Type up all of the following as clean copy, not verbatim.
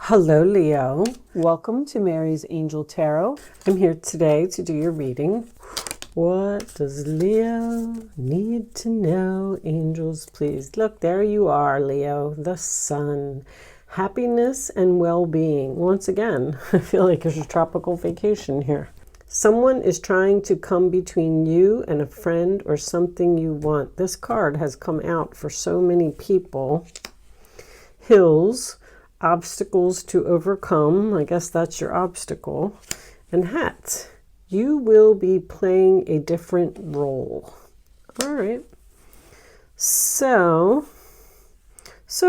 Hello, Leo. Welcome to Mary's Angel Tarot. I'm here today to do your reading. What does Leo need to know? Angels, please. Look, there you are, Leo, the sun. Happiness and well-being. Once again, I feel like there's a tropical vacation here. Someone is trying to come between you and a friend or something you want. This card has come out for so many people. Hills. Obstacles to overcome. I guess that's your obstacle. And hat. You will be playing a different role. All right. So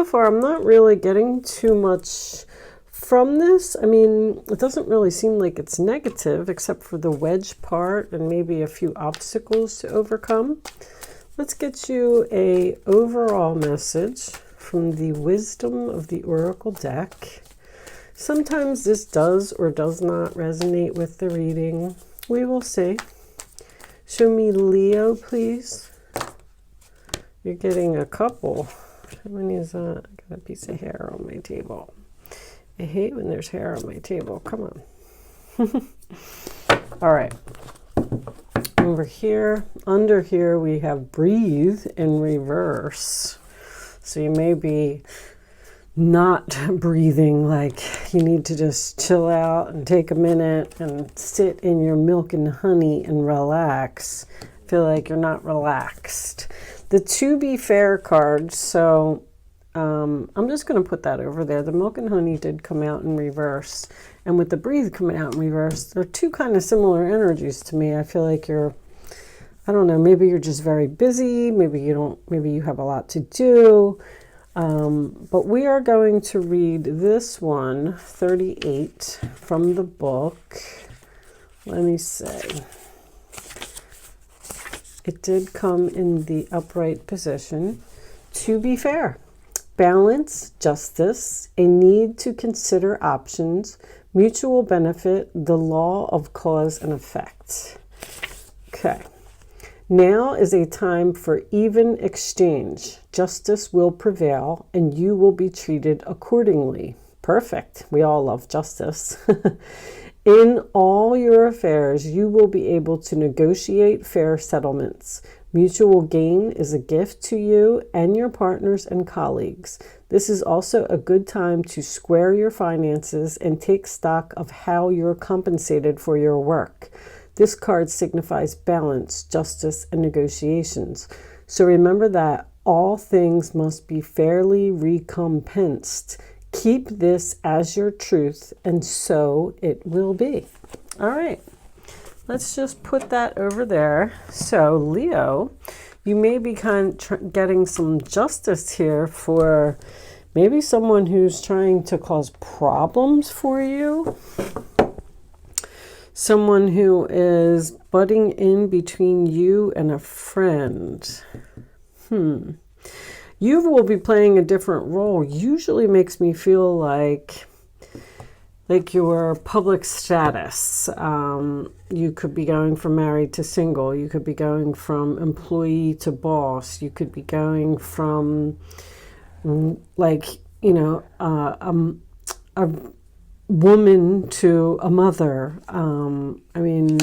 far I'm not really getting too much from this. I mean, it doesn't really seem like it's negative except for the wedge part and maybe a few obstacles to overcome. Let's get you a overall message from the wisdom of the Oracle deck. Sometimes this does or does not resonate with the reading. We will see. Show me Leo, please. You're getting a couple. How many is that? I got a piece of hair on my table. I hate when there's hair on my table. Come on. All right. Over here, under here, we have breathe in reverse. So you may be not breathing, like you need to just chill out and take a minute and sit in your milk and honey and relax. Feel like you're not relaxed. The to be fair card, so I'm just going to put that over there. The milk and honey did come out in reverse. And with the breathe coming out in reverse, they're two kind of similar energies to me. I feel like you're, I don't know, maybe you're just very busy. Maybe you don't, maybe you have a lot to do. But we are going to read this one, 38, from the book. Let me see. It did come in the upright position. To be fair, balance, justice, a need to consider options, mutual benefit, the law of cause and effect. Okay. Now is a time for even exchange. Justice will prevail and you will be treated accordingly. Perfect. We all love justice. In all your affairs, you will be able to negotiate fair settlements. Mutual gain is a gift to you and your partners and colleagues. This is also a good time to square your finances and take stock of how you're compensated for your work. This card signifies balance, justice, and negotiations. So remember that all things must be fairly recompensed. Keep this as your truth, and so it will be. All right, let's just put that over there. So Leo, you may be getting some justice here for maybe someone who's trying to cause problems for you. Someone who is butting in between you and a friend. You will be playing a different role. Usually makes me feel like your public status. You could be going from married to single. You could be going from employee to boss. You could be going from like, you know, a woman to a mother. I mean,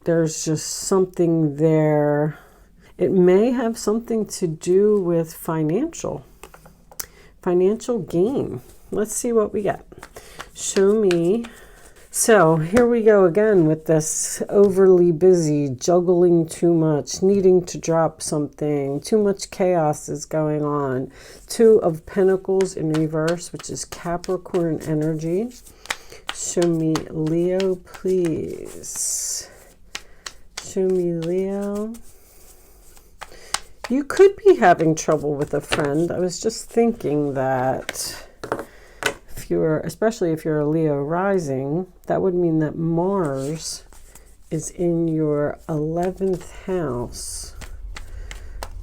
there's just something there. It may have something to do with financial gain. Let's see what we get. Show me. So here we go again with this overly busy, juggling too much, needing to drop something. Too much chaos is going on. Two of Pentacles in reverse, which is Capricorn energy. Show me Leo, please. Show me Leo. You could be having trouble with a friend. I was just thinking that especially if you're a Leo rising, that would mean that Mars is in your 11th house,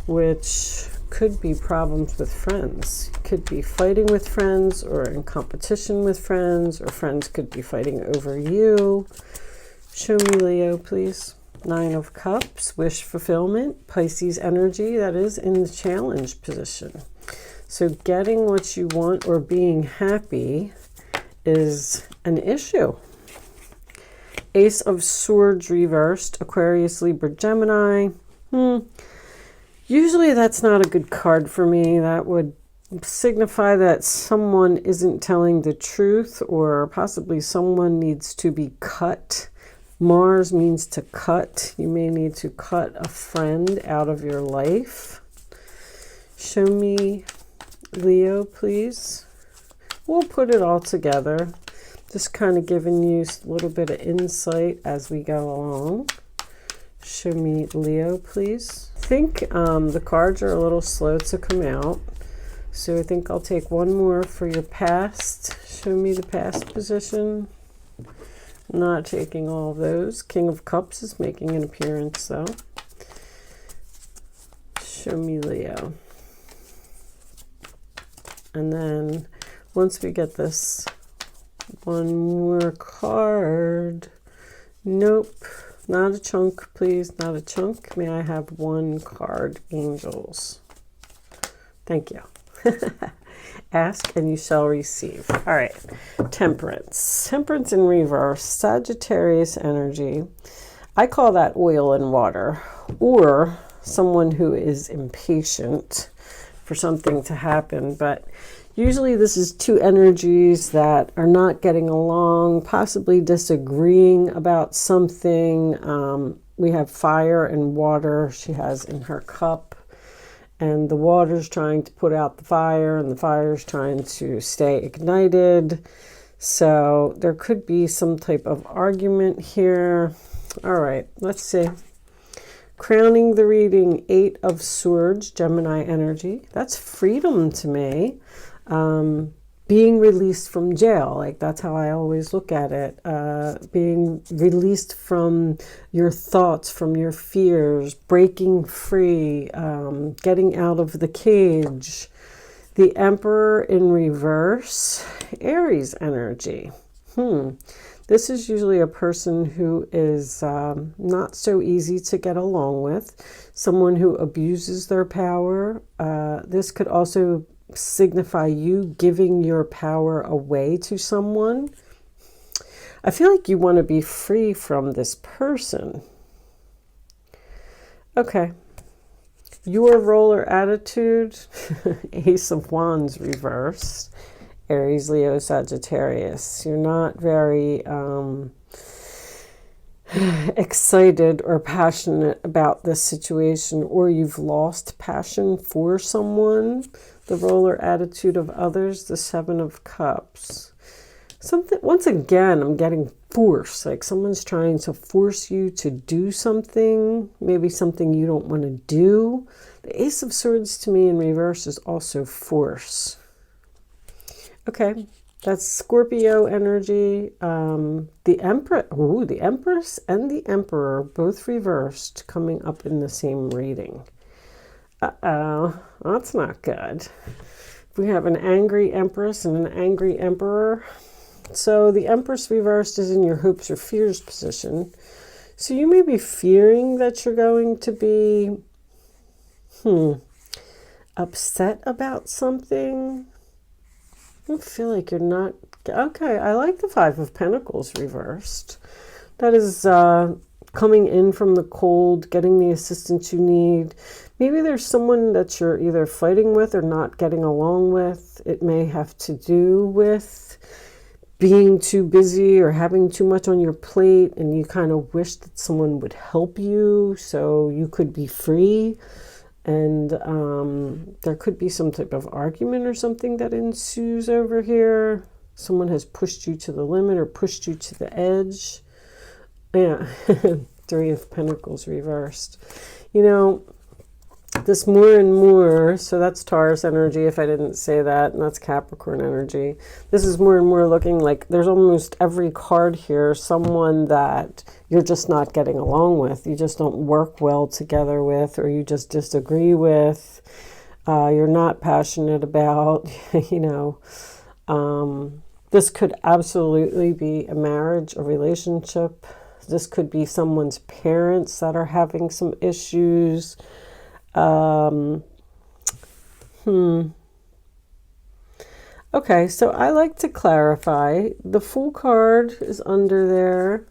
which could be problems with friends. Could be fighting with friends or in competition with friends, or friends could be fighting over you. Show me Leo, please. 9 of Cups, wish fulfillment, Pisces energy, that is in the challenge position. So getting what you want or being happy is an issue. Ace of Swords reversed, Aquarius, Libra, Gemini. Usually that's not a good card for me. That would signify that someone isn't telling the truth, or possibly someone needs to be cut. Mars means to cut. You may need to cut a friend out of your life. Show me Leo, please. We'll put it all together. Just kind of giving you a little bit of insight as we go along. Show me Leo, please. I think the cards are a little slow to come out. So I think I'll take one more for your past. Show me the past position. Not taking all of those. King of Cups is making an appearance though. Show me Leo. And then once we get this, one more card. Nope, not a chunk, please, not a chunk. May I have one card, angels? Thank you. Ask and you shall receive. All right, Temperance. Temperance in reverse, Sagittarius energy. I call that oil and water, or someone who is impatient for something to happen. But usually this is two energies that are not getting along, possibly disagreeing about something. We have fire and water she has in her cup. And the water's trying to put out the fire, and the fire's trying to stay ignited. So there could be some type of argument here. All right, let's see. Crowning the reading, Eight of Swords, Gemini energy. That's freedom to me. Being released from jail, like that's how I always look at it. Being released from your thoughts, from your fears, breaking free, getting out of the cage. The Emperor in reverse, Aries energy. This is usually a person who is not so easy to get along with, someone who abuses their power. This could also signify you giving your power away to someone. I feel like you want to be free from this person. Okay. Your roller attitude, Ace of Wands reversed, Aries, Leo, Sagittarius. You're not very excited or passionate about this situation, or you've lost passion for someone. The roller attitude of others, the Seven of Cups. Something, once again, I'm getting force, like someone's trying to force you to do something, maybe something you don't want to do. The Ace of Swords to me in reverse is also force. Okay, that's Scorpio energy. The Empress and the Emperor, both reversed, coming up in the same reading. Uh-oh, that's not good. We have an angry Empress and an angry Emperor. So the Empress reversed is in your hopes or fears position. So you may be fearing that you're going to be upset about something. I don't feel like you're not. Okay, I like the Five of Pentacles reversed. That is coming in from the cold, getting the assistance you need. Maybe there's someone that you're either fighting with or not getting along with. It may have to do with being too busy or having too much on your plate, and you kind of wish that someone would help you so you could be free. And there could be some type of argument or something that ensues over here. Someone has pushed you to the limit or pushed you to the edge. Yeah, Three of Pentacles reversed. You know, this more and more, so that's Taurus energy if I didn't say that, and that's Capricorn energy. This is more and more looking like there's almost every card here, someone that you're just not getting along with. You just don't work well together with, or you just disagree with. You're not passionate about, you know. This could absolutely be a marriage, a relationship. This could be someone's parents that are having some issues. Okay, so I like to clarify. The Fool card is under there.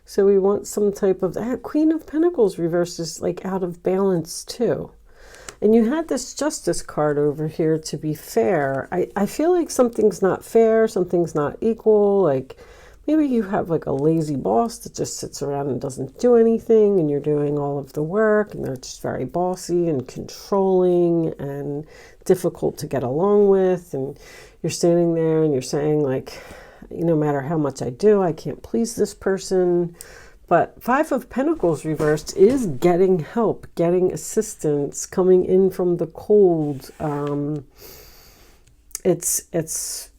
So we want some type of... Queen of Pentacles reversed is like out of balance too. And you had this Justice card over here to be fair. I feel like something's not fair, something's not equal. Like maybe you have like a lazy boss that just sits around and doesn't do anything, and you're doing all of the work, and they're just very bossy and controlling and difficult to get along with. And you're standing there and you're saying like, no matter how much I do, I can't please this person. But Five of Pentacles reversed is getting help, getting assistance, coming in from the cold. It's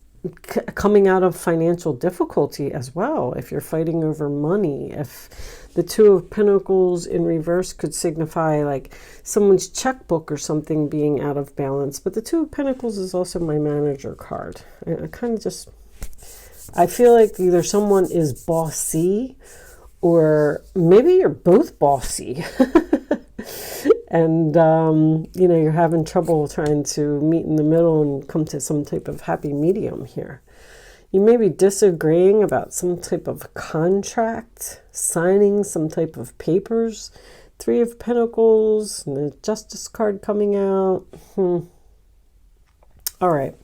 coming out of financial difficulty as well. If you're fighting over money, if the Two of Pentacles in reverse could signify like someone's checkbook or something being out of balance. But the Two of Pentacles is also my manager card. I kind of just, I feel like either someone is bossy, or maybe you're both bossy and, you know, you're having trouble trying to meet in the middle and come to some type of happy medium here. You may be disagreeing about some type of contract, signing some type of papers. Three of Pentacles and the Justice card coming out. All right,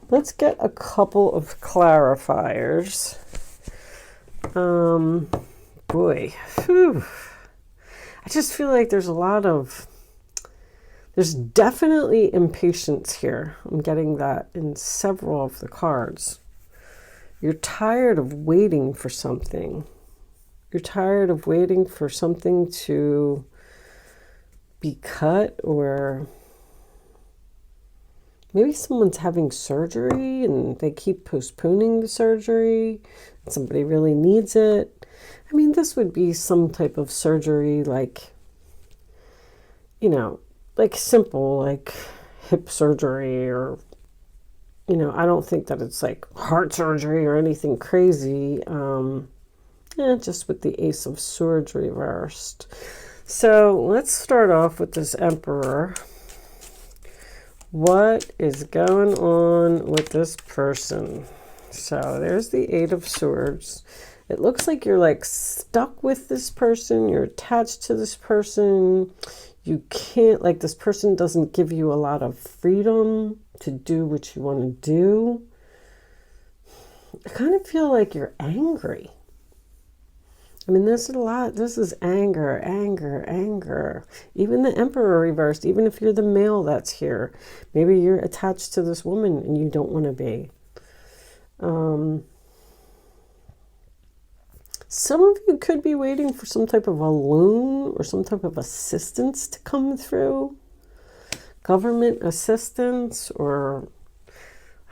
let's get a couple of clarifiers. Boy, whew. I just feel like there's definitely impatience here. I'm getting that in several of the cards. You're tired of waiting for something. You're tired of waiting for something to be cut, or maybe someone's having surgery and they keep postponing the surgery. Somebody really needs it. I mean, this would be some type of surgery like, you know, like simple, like hip surgery, or, you know, I don't think that it's like heart surgery or anything crazy. Just with the Ace of Swords reversed. So let's start off with this Emperor. What is going on with this person? So there's the Eight of Swords. It looks like you're like stuck with this person. You're attached to this person. You can't, like, this person doesn't give you a lot of freedom to do what you want to do. I kind of feel like you're angry. I mean, this is a lot. This is anger, anger, anger. Even the Emperor reversed, even if you're the male that's here. Maybe you're attached to this woman and you don't want to be. Some of you could be waiting for some type of a loan or some type of assistance to come through. Government assistance, or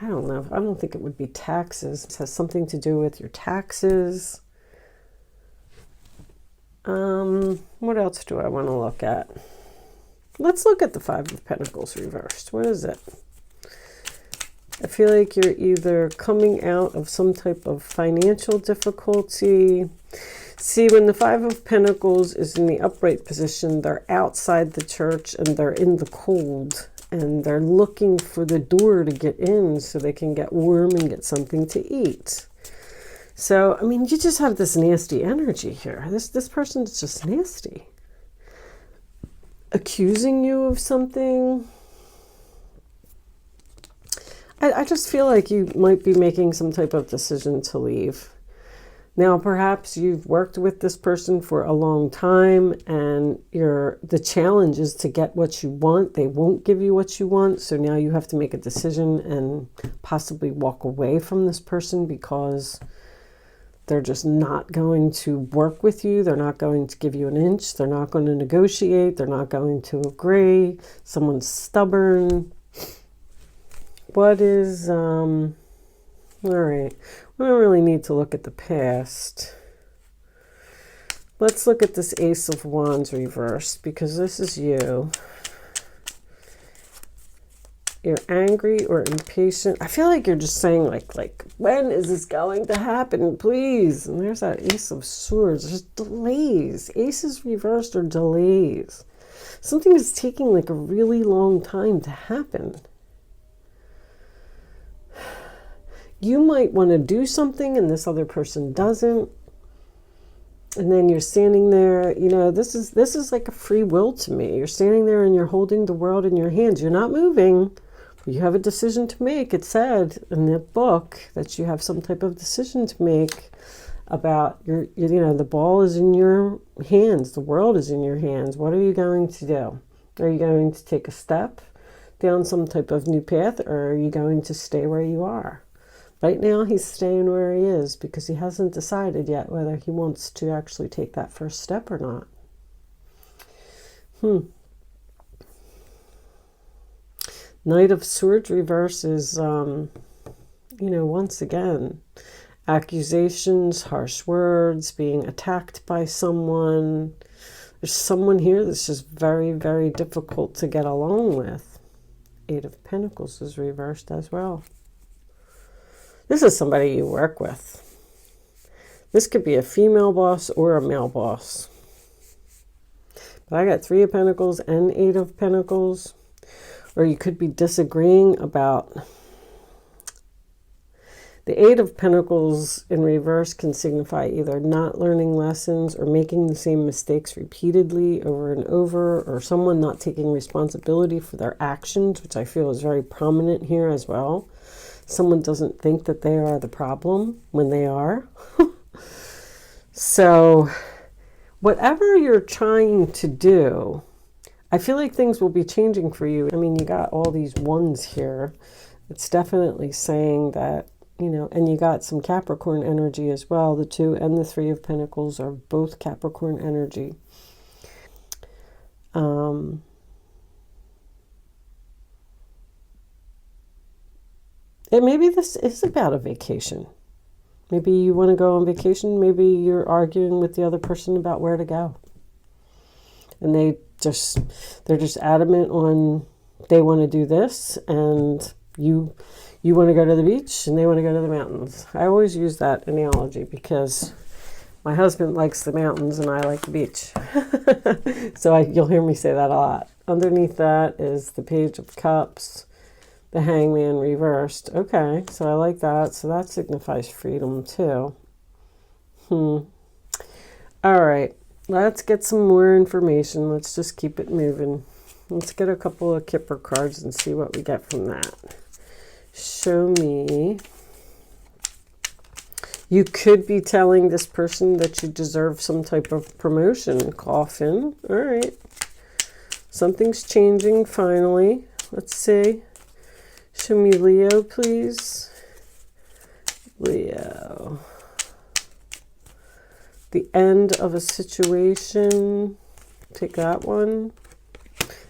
I don't know. I don't think it would be taxes. It has something to do with your taxes. What else do I want to look at? Let's look at the Five of Pentacles reversed. What is it? I feel like you're either coming out of some type of financial difficulty. See, when the Five of Pentacles is in the upright position, they're outside the church and they're in the cold. And they're looking for the door to get in so they can get warm and get something to eat. So, I mean, you just have this nasty energy here. This person's just nasty. Accusing you of something. I just feel like you might be making some type of decision to leave. Now, perhaps you've worked with this person for a long time and the challenge is to get what you want. They won't give you what you want. So now you have to make a decision and possibly walk away from this person because they're just not going to work with you. They're not going to give you an inch. They're not going to negotiate. They're not going to agree. Someone's stubborn. What is, all right, we don't really need to look at the past. Let's look at this Ace of Wands reversed, because this is you. You're angry or impatient. I feel like you're just saying like, when is this going to happen, please? And there's that Ace of Swords. There's delays. Aces reversed are delays. Something is taking like a really long time to happen. you might want to do something and this other person doesn't. And then you're standing there, you know, this is like a free will to me. You're standing there and you're holding the world in your hands. You're not moving. You have a decision to make. It said in the book that you have some type of decision to make about you know, the ball is in your hands. The world is in your hands. What are you going to do? Are you going to take a step down some type of new path, or are you going to stay where you are? Right now, he's staying where he is because he hasn't decided yet whether he wants to actually take that first step or not. Knight of Swords reverse is, you know, once again, accusations, harsh words, being attacked by someone. There's someone here that's just very, very difficult to get along with. Eight of Pentacles is reversed as well. This is somebody you work with. This could be a female boss or a male boss. But I got Three of Pentacles and Eight of Pentacles. Or you could be disagreeing about... The Eight of Pentacles in reverse can signify either not learning lessons or making the same mistakes repeatedly over and over, or someone not taking responsibility for their actions, which I feel is very prominent here as well. Someone doesn't think that they are the problem when they are. So whatever you're trying to do, I feel like things will be changing for you. I mean, you got all these ones here. It's definitely saying that, you know, and you got some Capricorn energy as well. The Two and the Three of Pentacles are both Capricorn energy. And maybe this is about a vacation. Maybe you want to go on vacation. Maybe you're arguing with the other person about where to go. And they're just adamant on they want to do this, and you want to go to the beach and they want to go to the mountains. I always use that analogy because my husband likes the mountains and I like the beach. So you'll hear me say that a lot. Underneath that is the Page of Cups. The Hangman reversed. Okay, so I like that. So that signifies freedom too. All right, let's get some more information. Let's just keep it moving. Let's get a couple of Kipper cards and see what we get from that. Show me. You could be telling this person that you deserve some type of promotion. Coffin. All right. Something's changing finally. Let's see. Show me Leo, please. Leo. The end of a situation. Take that one.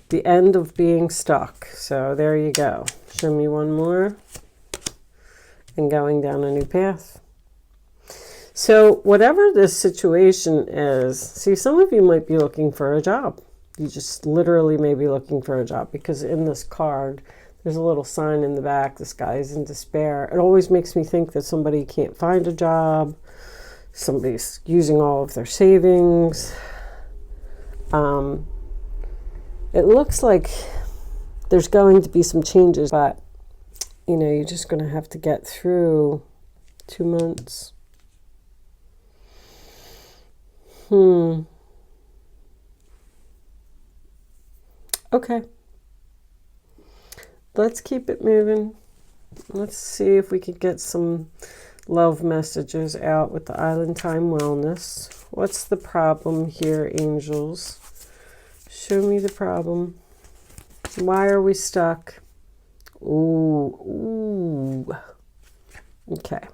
The end of being stuck. So there you go. Show me one more. And going down a new path. So whatever this situation is, see, some of you might be looking for a job. You just literally may be looking for a job, because in this card, there's a little sign in the back. This guy is in despair. It always makes me think that somebody can't find a job. Somebody's using all of their savings. It looks like there's going to be some changes, but, you know, you're just going to have to get through 2 months. Okay. Let's keep it moving. Let's see if we could get some love messages out with the Island Time Wellness. What's the problem here, angels? Show me the problem. Why are we stuck? Ooh. Okay.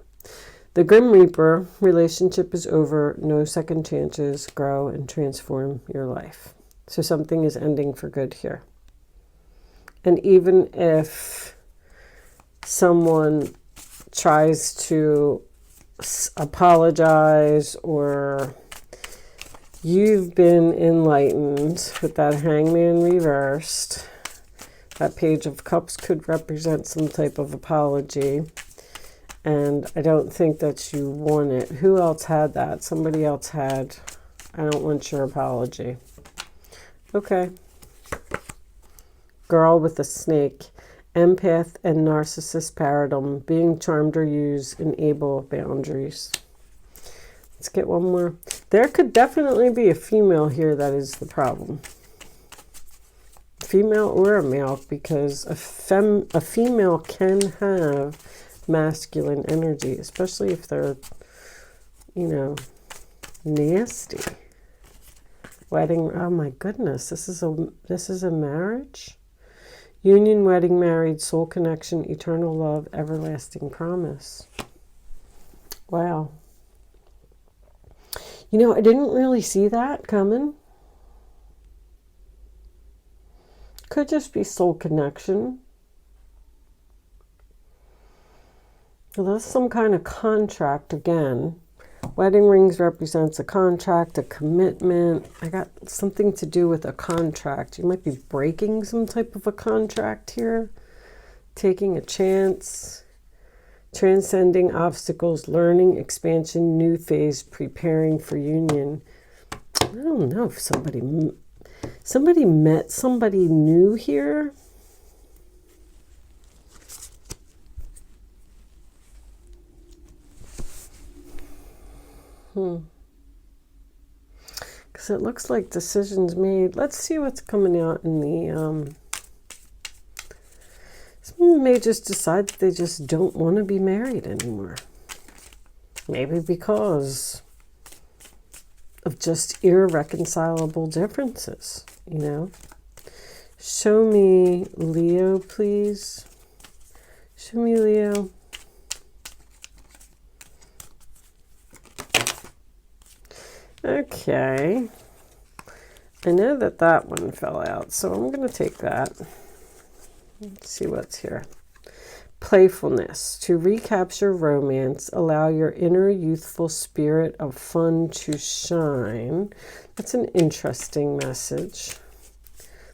The Grim Reaper, relationship is over. No second chances. Grow and transform your life. So something is ending for good here. And even if someone tries to apologize, or you've been enlightened with that Hangman reversed, that Page of Cups could represent some type of apology. And I don't think that you want it. Who else had that? Somebody else had, I don't want your apology. Okay. Girl with a snake. empath and narcissist paradigm, being charmed or used, enable boundaries. Let's get one more. There could definitely be a female here that is the problem. Female or a male, because a female can have masculine energy, especially if they're, you know, nasty. Wedding, oh my goodness, this is a marriage. Union, wedding, married, soul connection, eternal love, everlasting promise. Wow. You know, I didn't really see that coming. Could just be soul connection. So that's some kind of contract again. Wedding rings represents a contract, a commitment. I got something to do with a contract. You might be breaking some type of a contract here. Taking a chance. Transcending obstacles, learning, expansion, new phase, preparing for union. I don't know if somebody met somebody new here. Because it looks like decisions made. Let's see what's coming out in the... Someone may just decide that they just don't want to be married anymore. Maybe because of just irreconcilable differences, you know. Show me Leo, please. Show me Leo. Okay. I know that one fell out, so I'm going to take that. Let's see what's here. Playfulness. To recapture romance, allow your inner youthful spirit of fun to shine. That's an interesting message.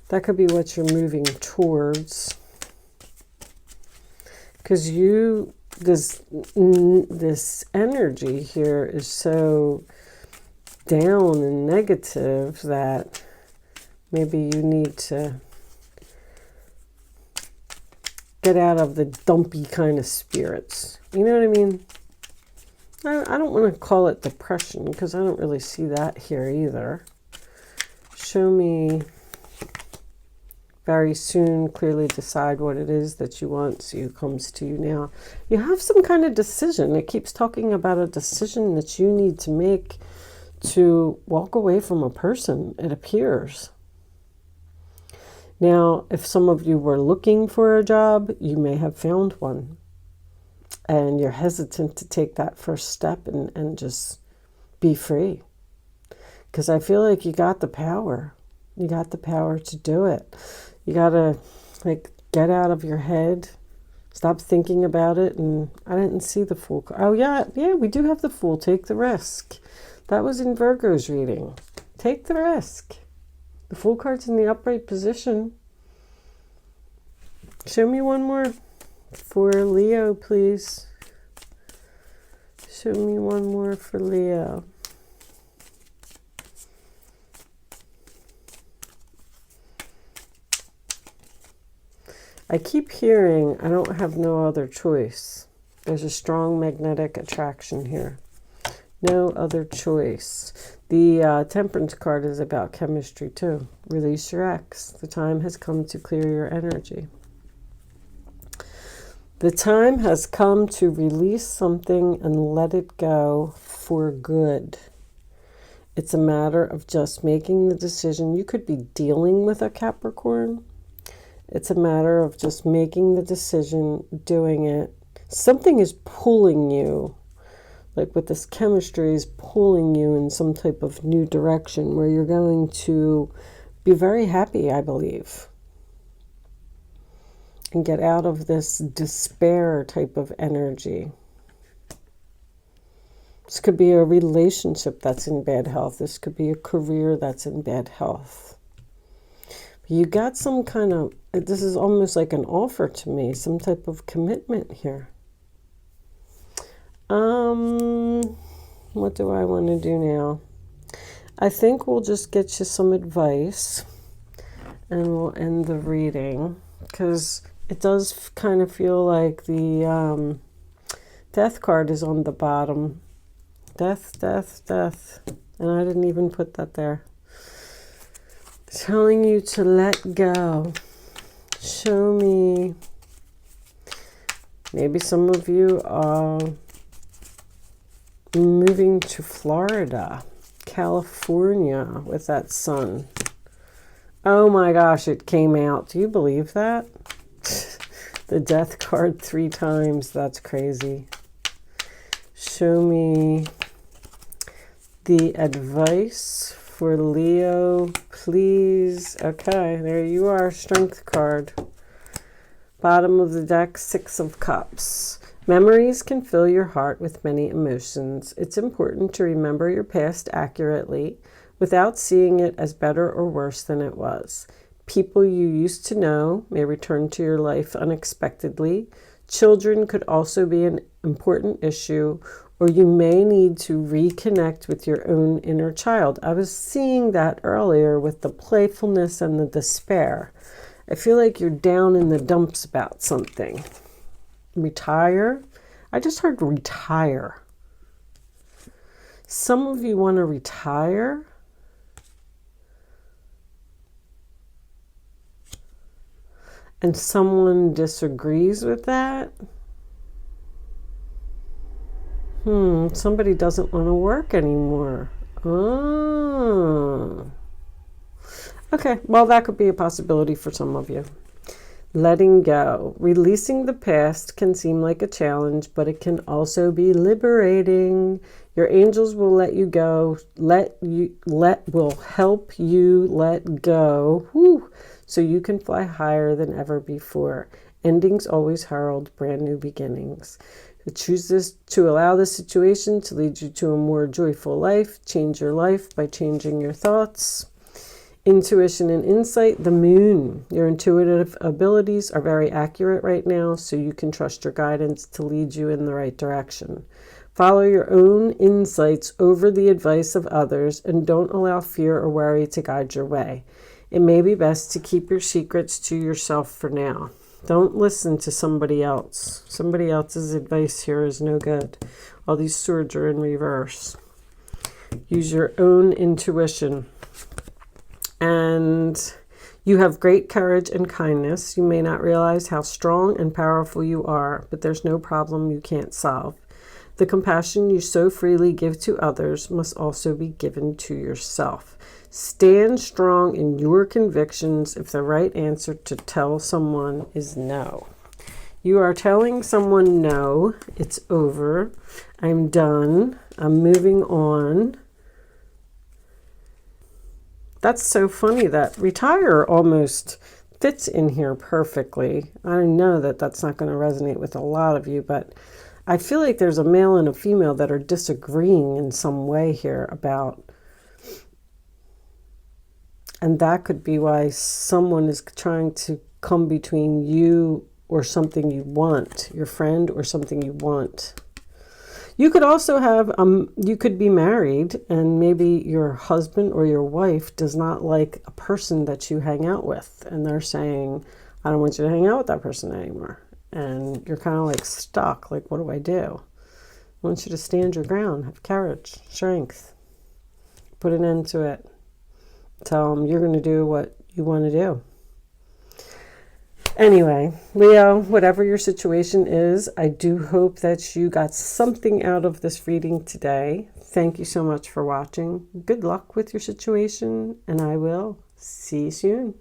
That could be what you're moving towards. Because this energy here is so down and negative that maybe you need to get out of the dumpy kind of spirits. You know what I mean? I don't want to call it depression because I don't really see that here either. Show me very soon, clearly decide what it is that you want. So it comes to you now. You have some kind of decision. It keeps talking about a decision that you need to make to walk away from a person, it appears. Now, if some of you were looking for a job, you may have found one. And you're hesitant to take that first step and just be free. Because I feel like you got the power. You got the power to do it. You got to, like, get out of your head. Stop thinking about it. And I didn't see the Fool. Oh, yeah, we do have the Fool. Take the risk. That was in Virgo's reading. Take the risk. The Fool card's in the upright position. Show me one more for Leo, please. Show me one more for Leo. I keep hearing, I don't have no other choice. There's a strong magnetic attraction here. No other choice. The Temperance card is about chemistry too. Release your ex. The time has come to clear your energy. The time has come to release something and let it go for good. It's a matter of just making the decision. You could be dealing with a Capricorn. It's a matter of just making the decision, doing it. Something is pulling you. Like with this chemistry is pulling you in some type of new direction where you're going to be very happy, I believe. And get out of this despair type of energy. This could be a relationship that's in bad health. This could be a career that's in bad health. You got some kind of, this is almost like an offer to me, some type of commitment here. What do I want to do now? I think we'll just get you some advice and we'll end the reading because it does kind of feel like the death card is on the bottom. Death, death, death. And I didn't even put that there. Telling you to let go. Show me. Maybe some of you are moving to Florida, California with that sun. Oh my gosh, it came out. Do you believe that? The death card 3 times. That's crazy. Show me the advice for Leo, please. Okay, there you are. Strength card. Bottom of the deck, 6 of Cups. Memories can fill your heart with many emotions. It's important to remember your past accurately without seeing it as better or worse than it was. People you used to know may return to your life unexpectedly. Children could also be an important issue, or you may need to reconnect with your own inner child. I was seeing that earlier with the playfulness and the despair. I feel like you're down in the dumps about something. Retire? I just heard retire. Some of you want to retire. And someone disagrees with that. Somebody doesn't want to work anymore. Oh. Okay, well, that could be a possibility for some of you. Letting go. Releasing the past can seem like a challenge, but it can also be liberating. Your angels will let you go. Will help you let go. So you can fly higher than ever before. Endings always herald brand new beginnings. Choose this to allow this situation to lead you to a more joyful life. Change your life by changing your thoughts. Intuition and insight, the moon. Your intuitive abilities are very accurate right now, so you can trust your guidance to lead you in the right direction. Follow your own insights over the advice of others, and don't allow fear or worry to guide your way. It may be best to keep your secrets to yourself for now. Don't listen to somebody else. Somebody else's advice here is no good. All these swords are in reverse. Use your own intuition. And you have great courage and kindness. You may not realize how strong and powerful you are, but there's no problem you can't solve. The compassion you so freely give to others must also be given to yourself. Stand strong in your convictions if the right answer to tell someone is no. You are telling someone no, it's over, I'm done, I'm moving on. That's so funny that retire almost fits in here perfectly. I know that that's not going to resonate with a lot of you, but I feel like there's a male and a female that are disagreeing in some way here about, and that could be why someone is trying to come between you or something you want, your friend or something you want. You could also have, you could be married and maybe your husband or your wife does not like a person that you hang out with. And they're saying, I don't want you to hang out with that person anymore. And you're kind of like stuck. Like, what do I do? I want you to stand your ground, have courage, strength, put an end to it. Tell them you're going to do what you want to do. Anyway, Leo, whatever your situation is, I do hope that you got something out of this reading today. Thank you so much for watching. Good luck with your situation, and I will see you soon.